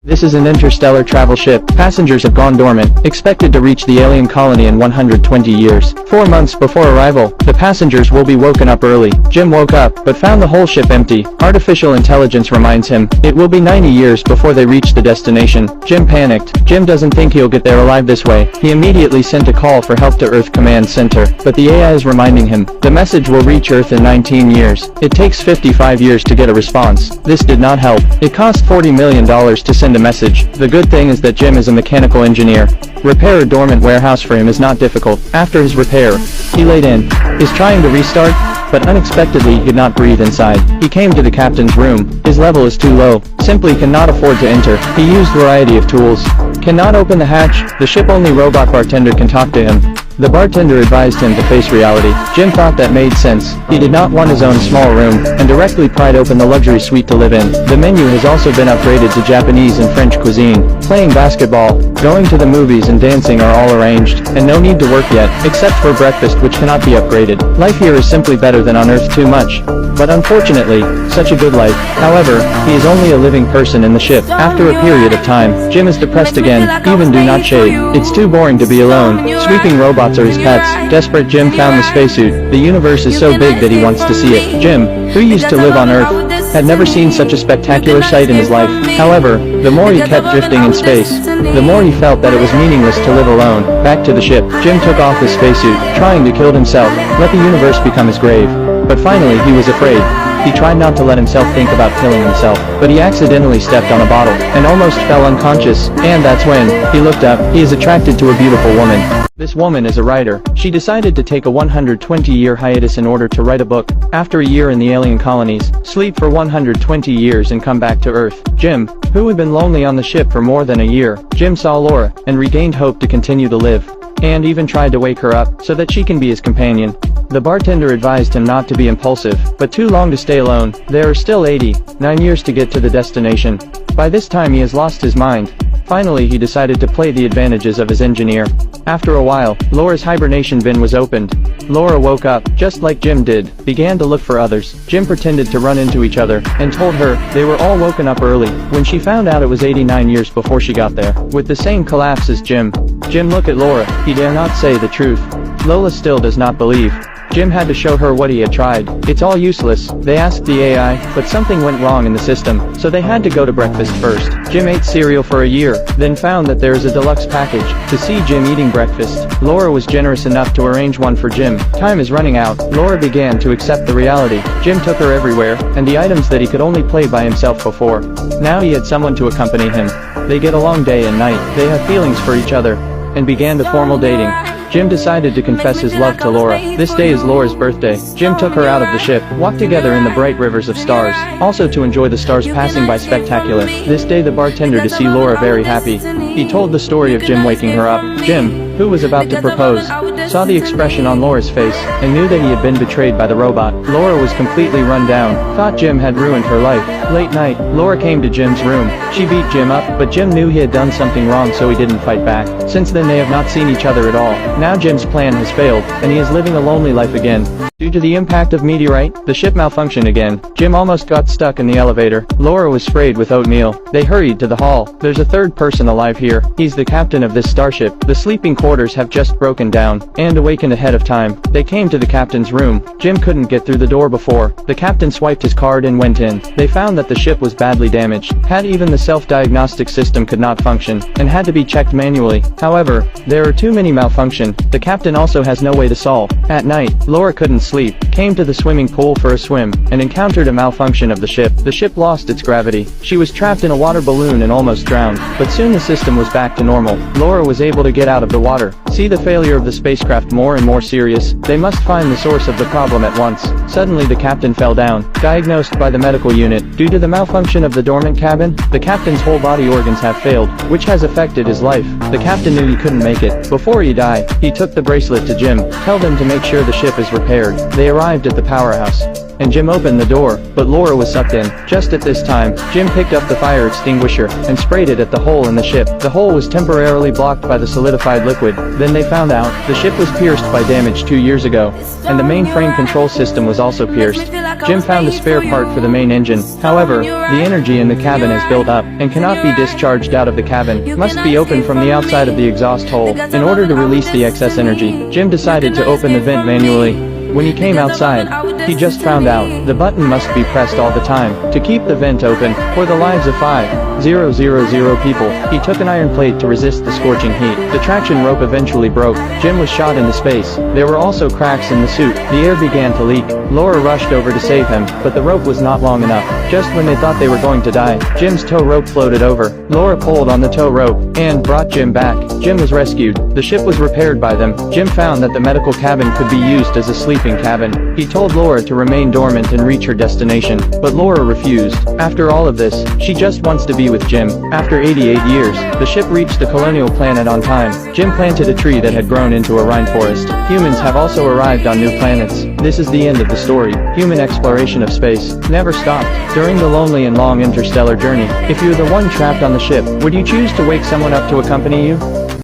This is an interstellar travel ship. Passengers have gone dormant, expected to reach the alien colony in 120 years. 4 months before arrival, the passengers will be woken up early. Jim woke up, but found the whole ship empty. Artificial intelligence reminds him, it will be 90 years before they reach the destination. Jim panicked. Jim doesn't think he'll get there alive this way. He immediately sent a call for help to Earth Command Center, but the AI is reminding him, the message will reach Earth in 19 years. It takes 55 years to get a response. This did not help. It cost $40 million to send a message. The good thing is that Jim is a mechanical engineer. Repair a dormant warehouse for him is not difficult. After his repair, he laid in, is trying to restart, but unexpectedly he could not breathe inside. He came to the captain's room. His level is too low. Simply cannot afford to enter. He used variety of tools. Cannot open the hatch. The ship-only robot bartender can talk to him. The bartender advised him to face reality. Jim thought that made sense. He did not want his own small room, and directly pried open the luxury suite to live in. The menu has also been upgraded to Japanese and French cuisine. Playing basketball, going to the movies and dancing are all arranged, and no need to work yet, except for breakfast which cannot be upgraded. Life here is simply better than on Earth too much. But unfortunately, such a good life. However, he is only a living person in the ship. After a period of time, Jim is depressed again. Even do not shave. It's too boring to be alone. Sweeping robots are his pets. Desperate, Jim found the spacesuit. The universe is so big that he wants to see it. Jim, who used to live on Earth, had never seen such a spectacular sight in his life. However, the more he kept drifting in space, the more he felt that it was meaningless to live alone. Back to the ship, Jim took off his spacesuit, trying to kill himself, let the universe become his grave. But finally he was afraid. He tried not to let himself think about killing himself, but he accidentally stepped on a bottle, and almost fell unconscious, and that's when he looked up. He is attracted to a beautiful woman. This woman is a writer. She decided to take a 120-year hiatus in order to write a book. After a year in the alien colonies, sleep for 120 years and come back to Earth. Jim, who had been lonely on the ship for more than a year, Jim saw Laura, and regained hope to continue to live, and even tried to wake her up, so that she can be his companion. The bartender advised him not to be impulsive, but too long to stay alone. There are still 89 years to get to the destination. By this time he has lost his mind. Finally he decided to play the advantages of his engineer. After a while, Laura's hibernation bin was opened. Laura woke up, just like Jim did, began to look for others. Jim pretended to run into each other, and told her they were all woken up early. When she found out it was 89 years before she got there, with the same collapse as Jim. Jim looked at Laura. He dare not say the truth. Lola still does not believe. Jim had to show her what he had tried. It's all useless, they asked the AI, but something went wrong in the system, so they had to go to breakfast first. Jim ate cereal for a year, then found that there is a deluxe package. To see Jim eating breakfast, Laura was generous enough to arrange one for Jim. Time is running out. Laura began to accept the reality. Jim took her everywhere, and the items that he could only play by himself before. Now he had someone to accompany him. They get along day and night. They have feelings for each other, and began the formal dating. Jim decided to confess his love to Laura. This day is Laura's birthday. Jim took her out of the ship, walked together in the bright rivers of stars, also to enjoy the stars passing by spectacular. This day the bartender to see Laura very happy. He told the story of Jim waking her up. Jim, who was about to propose, saw the expression on Laura's face, and knew that he had been betrayed by the robot. Laura was completely run down, thought Jim had ruined her life. Late night, Laura came to Jim's room. She beat Jim up, but Jim knew he had done something wrong, so he didn't fight back. Since then they have not seen each other at all. Now Jim's plan has failed, and he is living a lonely life again. Due to the impact of meteorite, the ship malfunctioned again. Jim almost got stuck in the elevator. Laura was sprayed with oatmeal. They hurried to the hall. There's a third person alive here. He's the captain of this starship. The sleeping quarters have just broken down, and awakened ahead of time. They came to the captain's room. Jim couldn't get through the door before. The captain swiped his card and went in. They found that the ship was badly damaged. Had even the self-diagnostic system could not function, and had to be checked manually. However, there are too many malfunction. The captain also has no way to solve. At night, Laura couldn't sleep, came to the swimming pool for a swim, and encountered a malfunction of the ship. The ship lost its gravity. She was trapped in a water balloon and almost drowned, but soon the system was back to normal. Laura was able to get out of the water. See the failure of the spacecraft more and more serious. They must find the source of the problem at once. Suddenly the captain fell down, diagnosed by the medical unit. Due to the malfunction of the dormant cabin, the captain's whole body organs have failed, which has affected his life. The captain knew he couldn't make it. Before he died, he took the bracelet to Jim. Tell them to make sure the ship is repaired. They arrived at the powerhouse. and Jim opened the door, but Laura was sucked in. Just at this time, Jim picked up the fire extinguisher and sprayed it at the hole in the ship. The hole was temporarily blocked by the solidified liquid. Then they found out the ship was pierced by damage 2 years ago, and the mainframe control system was also pierced. Jim found a spare part for the main engine. However, the energy in the cabin is built up and cannot be discharged out of the cabin, must be opened from the outside of the exhaust hole. In order to release the excess energy, Jim decided to open the vent manually. When he came outside, he just found out the button must be pressed all the time to keep the vent open. For the lives of 5,000 people, he took an iron plate to resist the scorching heat. The traction rope eventually broke. Jim was shot into space. There were also cracks in the suit. The air began to leak. Laura rushed over to save him, but the rope was not long enough. Just when they thought they were going to die, Jim's tow rope floated over. Laura pulled on the tow rope and brought Jim back. Jim was rescued. The ship was repaired by them. Jim found that the medical cabin could be used as a sleeping cabin. He told Laura to remain dormant and reach her destination, but Laura refused. After all of this, she just wants to be with Jim. After 88 years, the ship reached the colonial planet on time. Jim planted a tree that had grown into a rainforest. Humans have also arrived on new planets. This is the end of the story. Human exploration of space never stopped. During the lonely and long interstellar journey, if you're the one trapped on the ship, would you choose to wake someone up to accompany you?